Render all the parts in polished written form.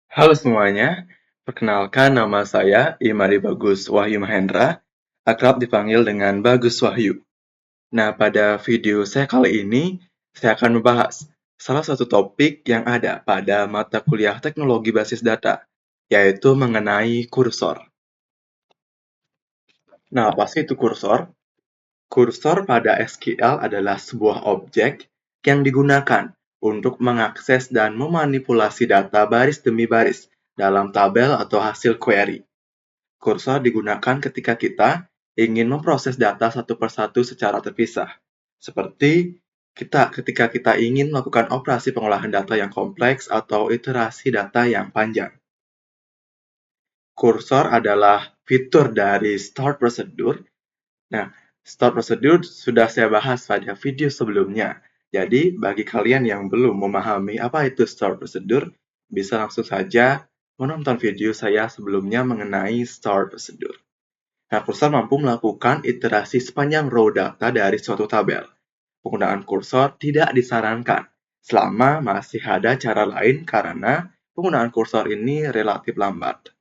Halo semuanya, perkenalkan nama saya Imari Bagus Wahyu Mahendra, akrab dipanggil dengan Bagus Wahyu. Nah, pada video saya kali ini, saya akan membahas salah satu topik yang ada pada mata kuliah teknologi basis data, yaitu mengenai kursor. Nah, apa sih itu kursor? Kursor pada SQL adalah sebuah objek yang digunakan untuk mengakses dan memanipulasi data baris demi baris dalam tabel atau hasil query. Kursor digunakan ketika kita ingin memproses data satu persatu secara terpisah. Seperti ketika kita ingin melakukan operasi pengolahan data yang kompleks atau iterasi data yang panjang. Kursor adalah fitur dari Stored Procedure. Nah, Stored Procedure sudah saya bahas pada video sebelumnya. Jadi, bagi kalian yang belum memahami apa itu Stored Procedure, bisa langsung saja menonton video saya sebelumnya mengenai Stored Procedure. Nah, kursor mampu melakukan iterasi sepanjang row data dari suatu tabel. Penggunaan kursor tidak disarankan selama masih ada cara lain karena penggunaan kursor ini relatif lambat.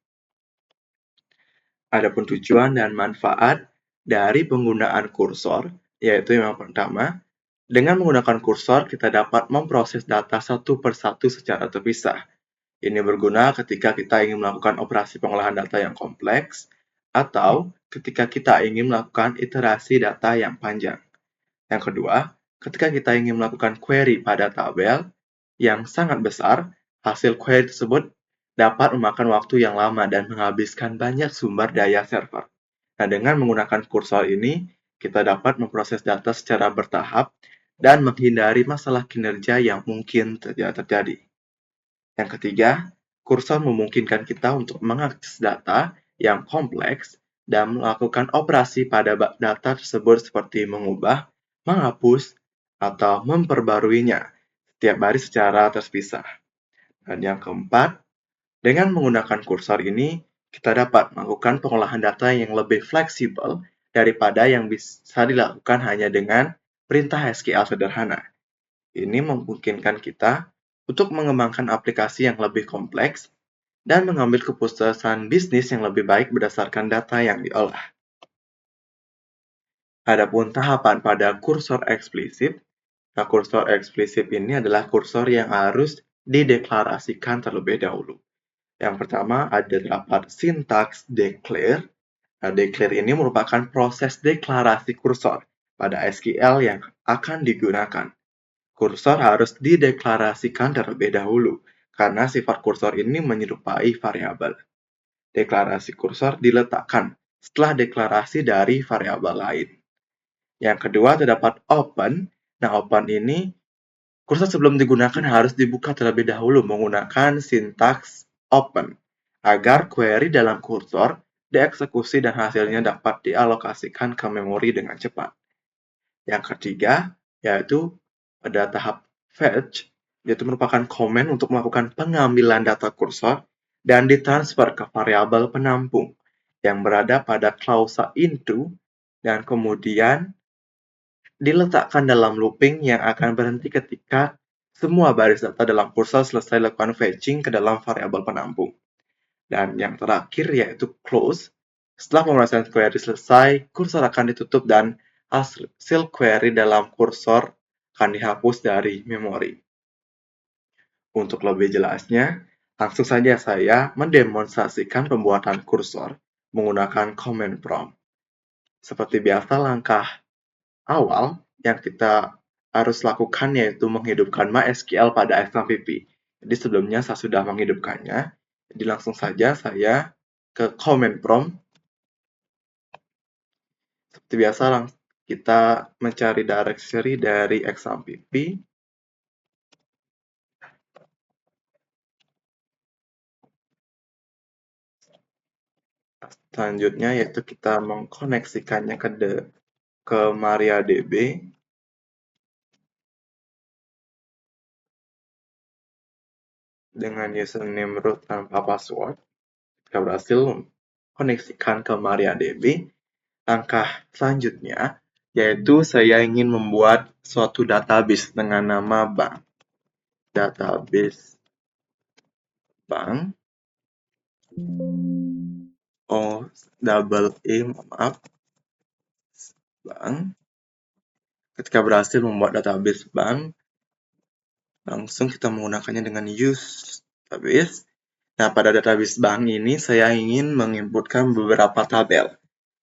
Adapun tujuan dan manfaat dari penggunaan kursor, yaitu yang pertama, dengan menggunakan kursor kita dapat memproses data satu persatu secara terpisah. Ini berguna ketika kita ingin melakukan operasi pengolahan data yang kompleks, atau ketika kita ingin melakukan iterasi data yang panjang. Yang kedua, ketika kita ingin melakukan query pada tabel yang sangat besar, hasil query tersebut dapat memakan waktu yang lama dan menghabiskan banyak sumber daya server. Nah, dengan menggunakan kursor ini, kita dapat memproses data secara bertahap dan menghindari masalah kinerja yang mungkin terjadi. Yang ketiga, kursor memungkinkan kita untuk mengakses data yang kompleks dan melakukan operasi pada data tersebut seperti mengubah, menghapus, atau memperbaruinya setiap hari secara terpisah. Dan yang keempat, dengan menggunakan kursor ini, kita dapat melakukan pengolahan data yang lebih fleksibel daripada yang bisa dilakukan hanya dengan perintah SQL sederhana. Ini memungkinkan kita untuk mengembangkan aplikasi yang lebih kompleks dan mengambil keputusan bisnis yang lebih baik berdasarkan data yang diolah. Adapun tahapan pada kursor eksplisit, nah kursor eksplisit ini adalah kursor yang harus dideklarasikan terlebih dahulu. Yang pertama ada terdapat sintaks declare. Nah, declare ini merupakan proses deklarasi kursor pada SQL yang akan digunakan. Kursor harus dideklarasikan terlebih dahulu, karena sifat kursor ini menyerupai variabel. Deklarasi kursor diletakkan setelah deklarasi dari variabel lain. Yang kedua terdapat open. Nah, open ini kursor sebelum digunakan harus dibuka terlebih dahulu menggunakan sintaks open, agar query dalam kursor dieksekusi dan hasilnya dapat dialokasikan ke memori dengan cepat. Yang ketiga, yaitu pada tahap fetch, yaitu merupakan komen untuk melakukan pengambilan data kursor dan ditransfer ke variabel penampung yang berada pada klausa into dan kemudian diletakkan dalam looping yang akan berhenti ketika semua baris data dalam kursor selesai lakukan fetching ke dalam variabel penampung. Dan yang terakhir yaitu close. Setelah pemrosesan query selesai, kursor akan ditutup dan hasil query dalam kursor akan dihapus dari memori. Untuk lebih jelasnya, langsung saja saya mendemonstrasikan pembuatan kursor menggunakan command prompt. Seperti biasa, langkah awal yang kita harus lakukan yaitu menghidupkan MySQL pada XAMPP. Jadi sebelumnya saya sudah menghidupkannya. Jadi langsung saja saya ke command prompt. Seperti biasa kita mencari directory dari XAMPP. Selanjutnya yaitu kita mengkoneksikannya ke MariaDB. Dengan username root tanpa password. Kita berhasil koneksikan ke MariaDB. Langkah selanjutnya yaitu saya ingin membuat suatu database dengan nama bank. Database bank. Oh, double E, maaf, bank. Ketika berhasil membuat database bank, langsung kita menggunakannya dengan use database. Nah, pada database bank ini saya ingin menginputkan beberapa tabel.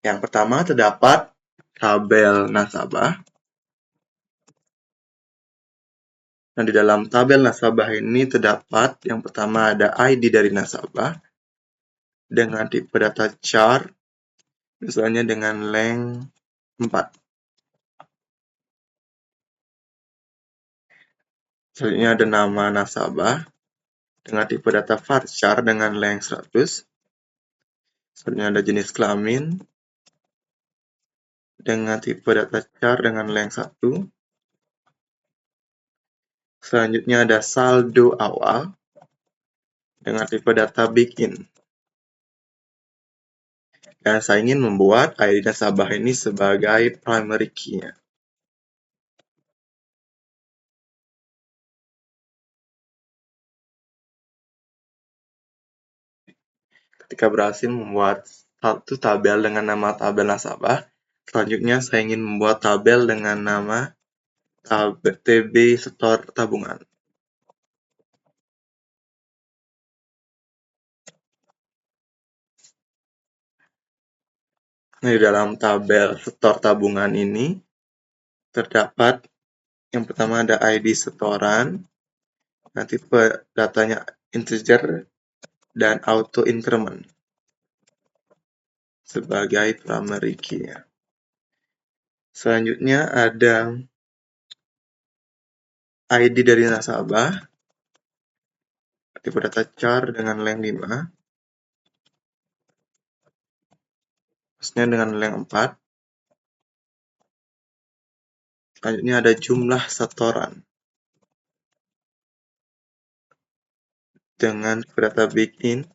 Yang pertama terdapat tabel nasabah. Nah, di dalam tabel nasabah ini terdapat yang pertama ada ID dari nasabah dengan tipe data char, misalnya dengan length 4. Selanjutnya ada nama nasabah dengan tipe data varchar dengan length 100. Selanjutnya ada jenis kelamin dengan tipe data char dengan length 1. Selanjutnya ada saldo awal dengan tipe data begin. Dan saya ingin membuat ID nasabah ini sebagai primary key-nya. Ketika berhasil membuat satu tabel dengan nama tabel nasabah, selanjutnya saya ingin membuat tabel dengan nama TB Store Tabungan. Nah, di dalam tabel Store Tabungan ini terdapat yang pertama ada ID setoran, nah tipe datanya integer dan auto increment sebagai primary key-nya. Selanjutnya ada ID dari nasabah, tipe data char dengan length 5, maksudnya dengan length 4. Selanjutnya ada jumlah setoran dengan tipe data begin,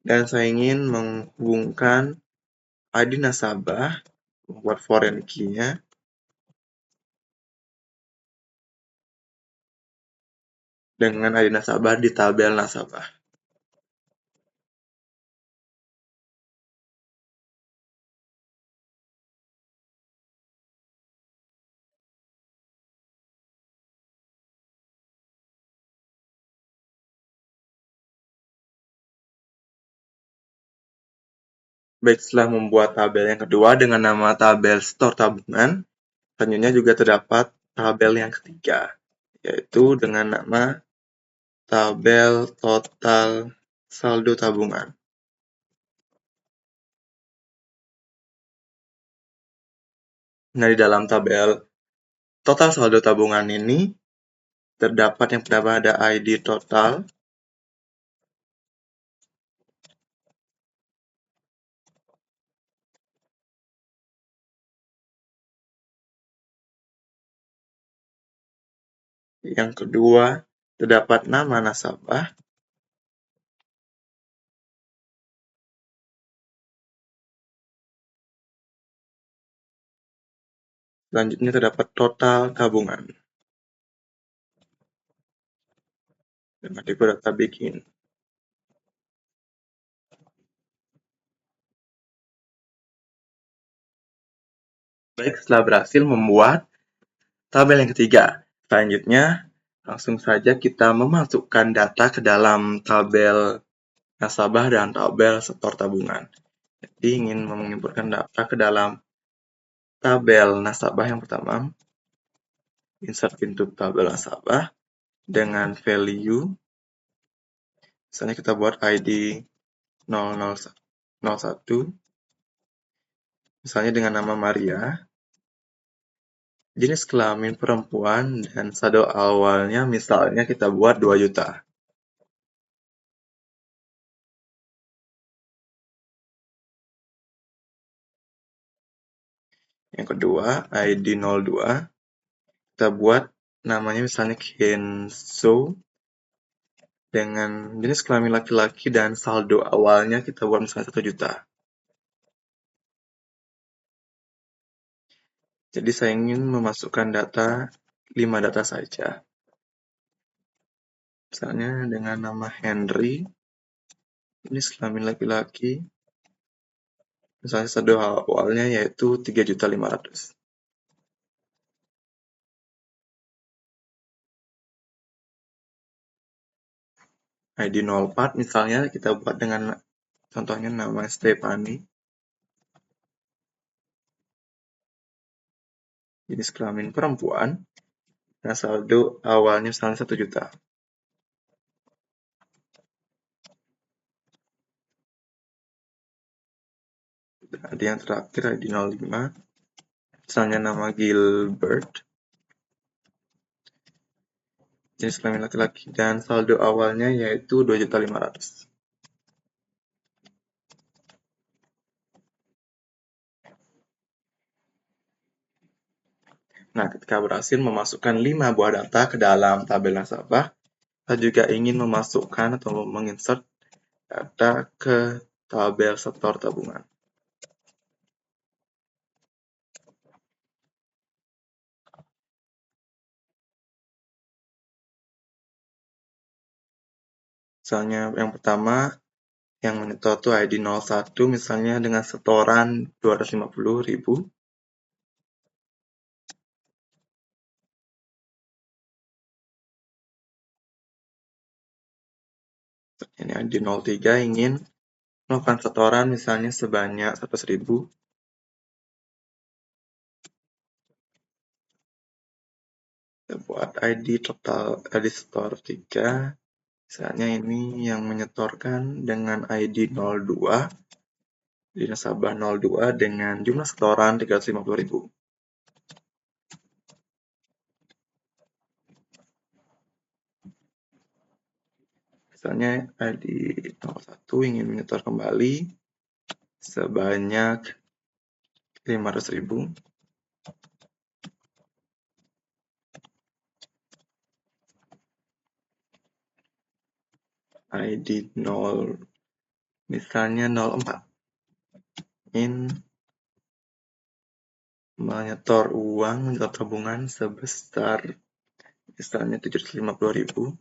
dan saya ingin menghubungkan ID nasabah, membuat foreign key-nya, dengan ID nasabah di tabel nasabah. Baik, setelah membuat tabel yang kedua dengan nama tabel store tabungan, selanjutnya juga terdapat tabel yang ketiga, yaitu dengan nama tabel total saldo tabungan. Nah, di dalam tabel total saldo tabungan ini terdapat yang pertama ada ID total, yang kedua terdapat nama nasabah, selanjutnya terdapat total tabungan dengan tipe data begin. Baik, setelah berhasil membuat tabel yang ketiga, selanjutnya langsung saja kita memasukkan data ke dalam tabel nasabah dan tabel setor tabungan. Jadi ingin menginputkan data ke dalam tabel nasabah yang pertama, insert pintu tabel nasabah dengan value, misalnya kita buat ID 001, misalnya dengan nama Maria, jenis kelamin perempuan, dan saldo awalnya misalnya kita buat 2 juta. Yang kedua, ID 02, kita buat namanya misalnya Kenzo, dengan jenis kelamin laki-laki dan saldo awalnya kita buat misalnya 1 juta. Jadi saya ingin memasukkan data 5 data saja. Misalnya dengan nama Henry, ini kelamin laki-laki, misalnya saldo awalnya yaitu 3.500.000. ID 04 misalnya kita buat dengan contohnya nama Stefani, jenis kelamin perempuan, dan saldo awalnya misalnya 1 juta. Dan ada yang terakhir ID 05, misalnya nama Gilbert, jenis kelamin laki-laki, dan saldo awalnya yaitu 2.500.000. Nah, ketika berhasil memasukkan 5 buah data ke dalam tabel nasabah, kita juga ingin memasukkan atau menginsert data ke tabel setor tabungan. Misalnya yang pertama, yang menyetor itu ID 01 misalnya dengan setoran 250.000. Ini ID 03 ingin melakukan setoran misalnya sebanyak 100.000. Kita buat ID total ID store 3. Misalnya ini yang menyetorkan dengan ID 02 di nasabah 02 dengan jumlah setoran 350.000. Misalnya ID 01 ingin menyetor kembali sebanyak 500.000. ID 0 misalnya 04 ingin menyetor tabungan sebesar misalnya 750.000.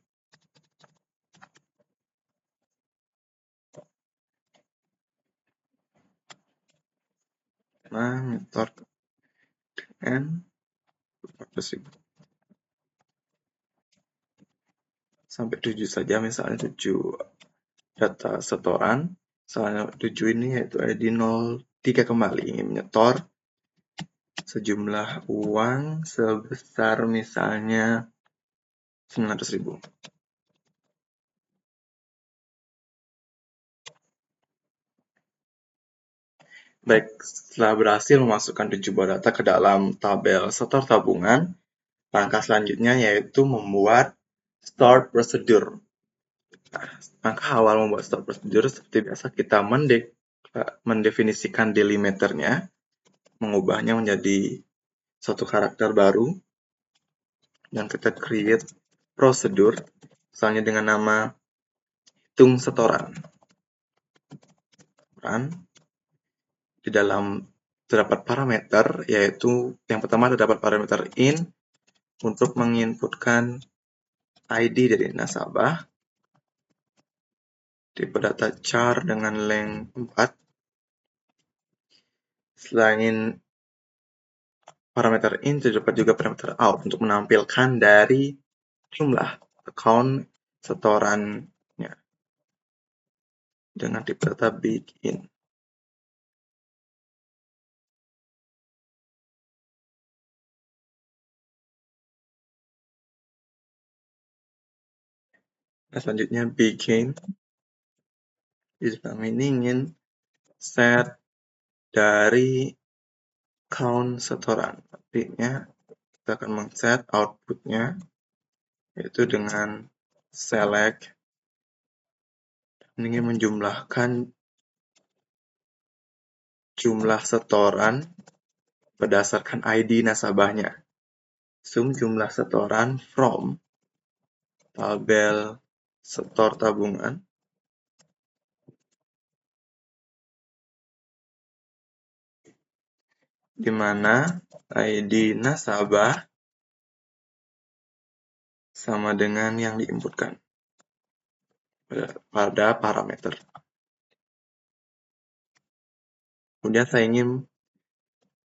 Nah, menyetor dengan 400.000 sampai 7 saja, misalnya 7 data setoran. Misalnya 7 ini yaitu ID 03 kembali ingin menyetor sejumlah uang sebesar misalnya 900.000. Baik, setelah berhasil memasukkan 7 buah data ke dalam tabel setor tabungan, langkah selanjutnya yaitu membuat store procedure. Nah, langkah awal membuat store procedure seperti biasa kita mendefinisikan delimiternya, mengubahnya menjadi suatu karakter baru, dan kita create prosedur, misalnya dengan nama hitung setoran. Di dalam terdapat parameter, yaitu yang pertama terdapat parameter in untuk menginputkan ID dari nasabah, tipe data char dengan length 4. Selain parameter in, terdapat juga parameter out untuk menampilkan dari jumlah account setorannya dengan tipe data begin. Nah, selanjutnya begin. Kami ingin set dari count setoran. Artinya kita akan men-set outputnya yaitu dengan select, ingin menjumlahkan jumlah setoran berdasarkan ID nasabahnya. Sum jumlah setoran from tabel setor tabungan di mana ID nasabah sama dengan yang diinputkan. pada parameter. Kemudian saya ingin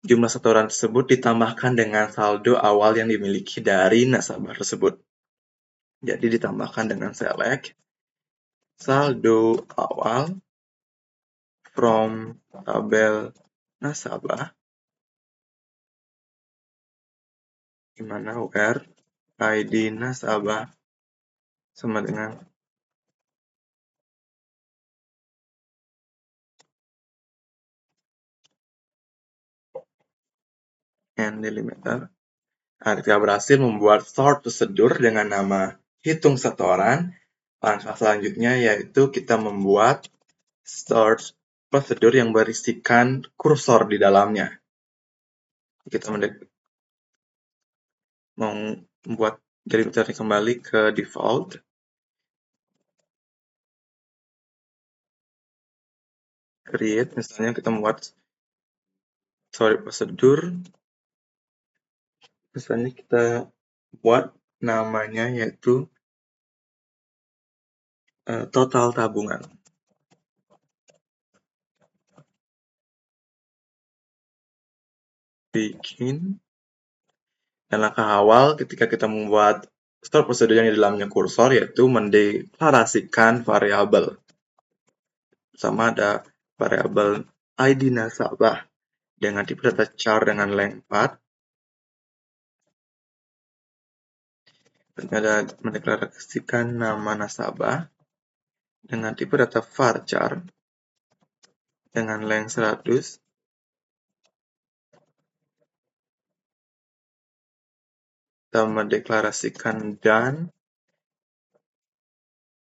jumlah setoran tersebut ditambahkan dengan saldo awal yang dimiliki dari nasabah tersebut. Jadi ditambahkan dengan select saldo awal from tabel nasabah, di mana where ID nasabah sama dengan n delimiter. Nah, ketika berhasil membuat sort prosedur dengan nama hitung setoran, langkah selanjutnya yaitu kita membuat sort prosedur yang berisikan kursor di dalamnya. Kita membuat delimiternya kembali ke default. Create, misalnya kita membuat sort prosedur. Misalnya kita buat namanya yaitu total tabungan. Bikin. Dan langkah awal ketika kita membuat store prosedur yang di dalamnya kursor yaitu mendeklarasikan variabel. Pertama ada variabel ID nasabah dengan tipe data char dengan length 4. Dan ada mendeklarasikan nama nasabah dengan tipe data varchar dengan length 100. Kita mendeklarasikan dan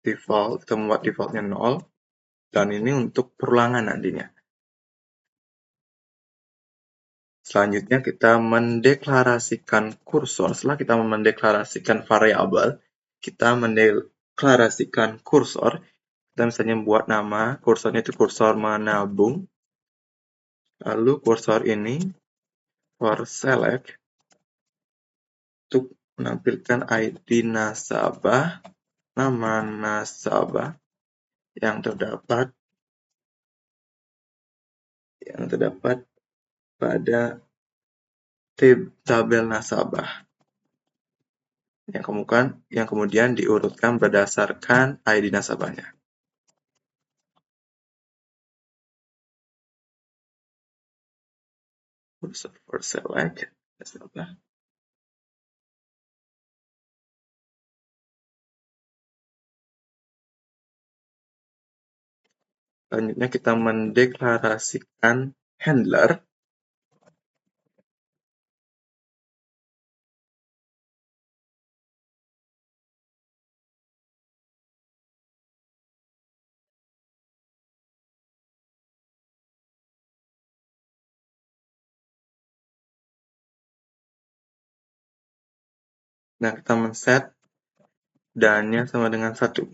default, kita membuat defaultnya 0, dan ini untuk perulangan nantinya. Selanjutnya kita mendeklarasikan kursor. Setelah kita mendeklarasikan variabel, kita mendeklarasikan kursor. Kita misalnya buat nama kursornya itu kursor menabung. Lalu kursor ini for select untuk menampilkan ID nasabah, nama nasabah yang terdapat pada tabel nasabah yang kemudian diurutkan berdasarkan ID nasabahnya. For select nasabah. Selanjutnya kita mendeklarasikan handler. Nah, kita men-set dan-nya sama dengan 1.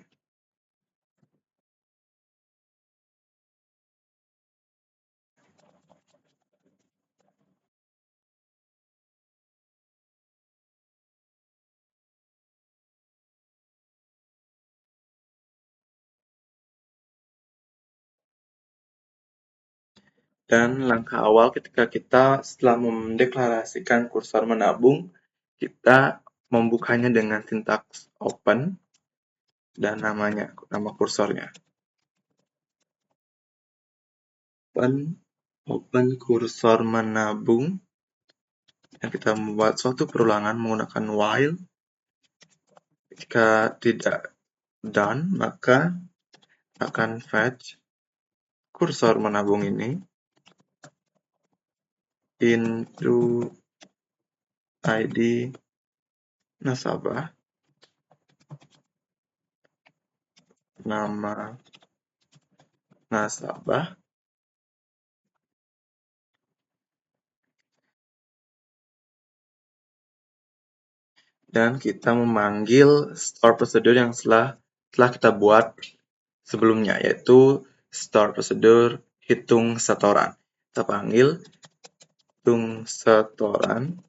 Dan langkah awal ketika kita setelah mendeklarasikan kursor menabung, kita membukanya dengan sintaks open dan nama kursornya. Open kursor menabung. Dan kita membuat suatu perulangan menggunakan while. Jika tidak done, maka akan fetch kursor menabung ini into ID nasabah, nama nasabah, dan kita memanggil store prosedur yang telah kita buat sebelumnya, yaitu store prosedur hitung setoran. Kita panggil hitung setoran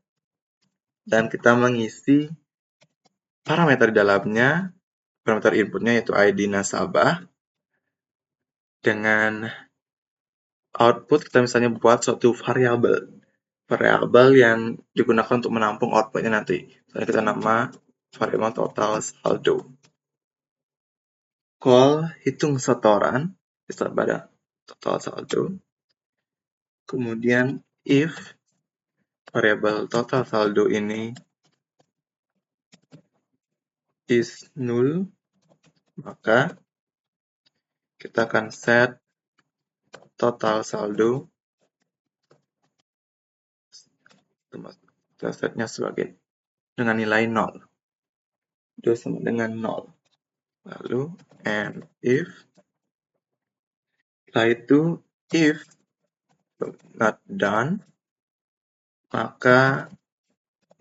dan kita mengisi parameter di dalamnya parameter inputnya yaitu ID nasabah. Dengan output kita misalnya buat suatu variabel yang digunakan untuk menampung outputnya nanti. Misalnya kita nama variabel total saldo. Call hitung setoran pada total saldo. Kemudian if variabel total saldo ini is null, maka kita akan set total saldo, kita setnya sebagai dengan nilai 0. Itu sama dengan 0. Lalu and if, setelah itu if not done, maka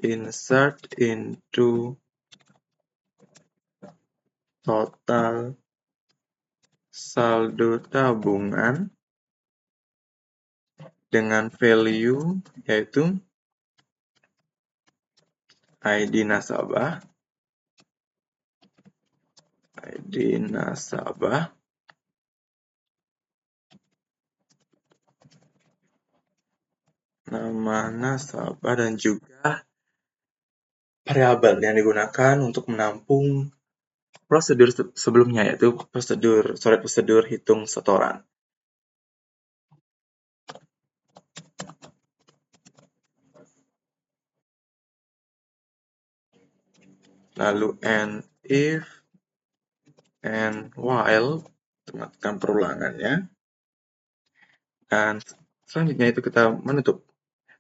insert into total saldo tabungan dengan value yaitu ID nasabah, nama nasabah, dan juga variabel yang digunakan untuk menampung prosedur sebelumnya, yaitu prosedur hitung setoran. Lalu and if and while, tekan perulangannya. Dan selanjutnya itu kita menutup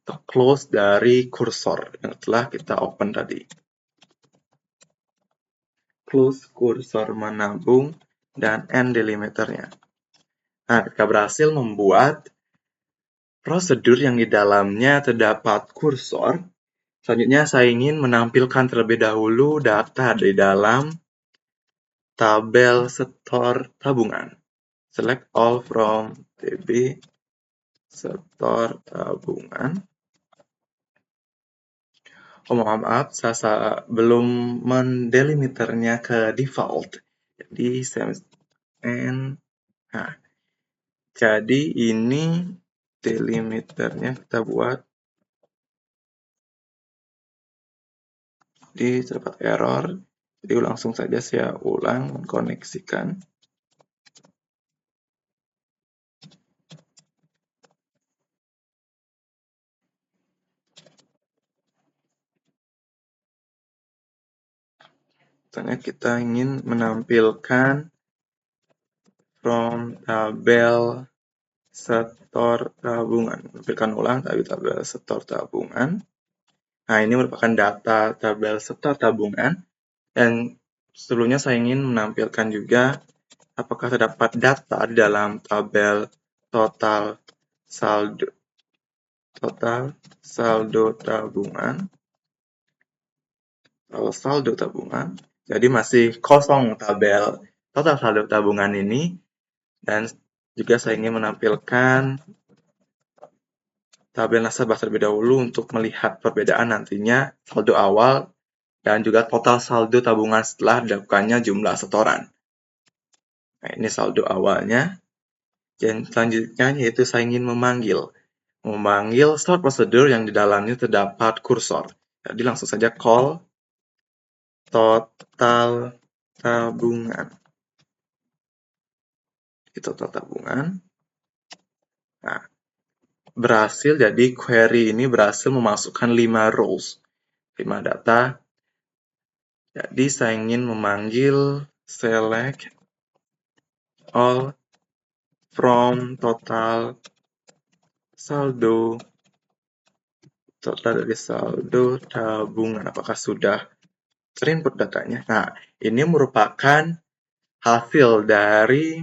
atau close dari kursor yang telah kita open tadi. Close kursor menabung dan end delimiternya. Nah, kita berhasil membuat prosedur yang di dalamnya terdapat kursor. Selanjutnya saya ingin menampilkan terlebih dahulu data di dalam tabel setor tabungan. Select all from TB setor tabungan. Oh, maaf, saya belum mendelimiternya ke default. Jadi saya jadi ini delimiternya kita buat di terdapat error. Jadi langsung saja saya ulang mengkoneksikan. Misalnya kita ingin menampilkan from tabel setor tabungan. Menampilkan ulang tabel setor tabungan. Nah, ini merupakan data tabel setor tabungan. Dan sebelumnya saya ingin menampilkan juga apakah terdapat data di dalam tabel total saldo tabungan. Kalau saldo tabungan, jadi masih kosong tabel total saldo tabungan ini. Dan juga saya ingin menampilkan tabel nasabah terlebih dahulu untuk melihat perbedaan nantinya saldo awal dan juga total saldo tabungan setelah dilakukannya jumlah setoran. Nah, ini saldo awalnya. Dan selanjutnya yaitu saya ingin memanggil start procedure yang di dalamnya terdapat kursor. Jadi langsung saja call total tabungan. Total tabungan. Nah, berhasil, jadi query ini berhasil memasukkan 5 rows, 5 data. Jadi saya ingin memanggil select all from total dari saldo tabungan. Apakah sudah terinput datanya? Nah, ini merupakan hasil dari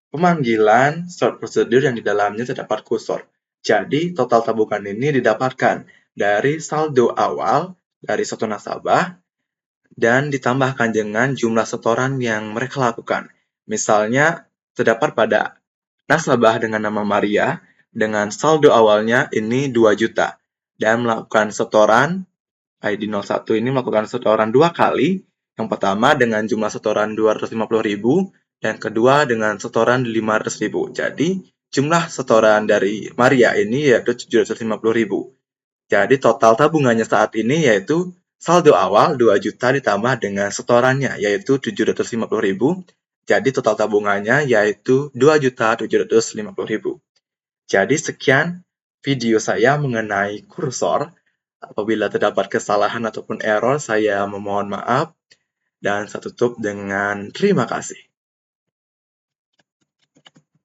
pemanggilan start procedure yang di dalamnya terdapat kursor. Jadi, total tabungan ini didapatkan dari saldo awal dari suatu nasabah dan ditambahkan dengan jumlah setoran yang mereka lakukan. Misalnya, terdapat pada nasabah dengan nama Maria dengan saldo awalnya ini 2 juta dan melakukan setoran ID 01 ini melakukan setoran 2 kali Yang pertama dengan jumlah setoran 250.000, yang kedua dengan setoran 500.000. Jadi, jumlah setoran dari Maria ini yaitu 750.000. Jadi total tabungannya saat ini yaitu saldo awal 2 juta ditambah dengan setorannya yaitu 750.000. Jadi total tabungannya yaitu 2.750.000. Jadi sekian video saya mengenai kursor. Apabila terdapat kesalahan ataupun error, saya memohon maaf dan saya tutup dengan terima kasih.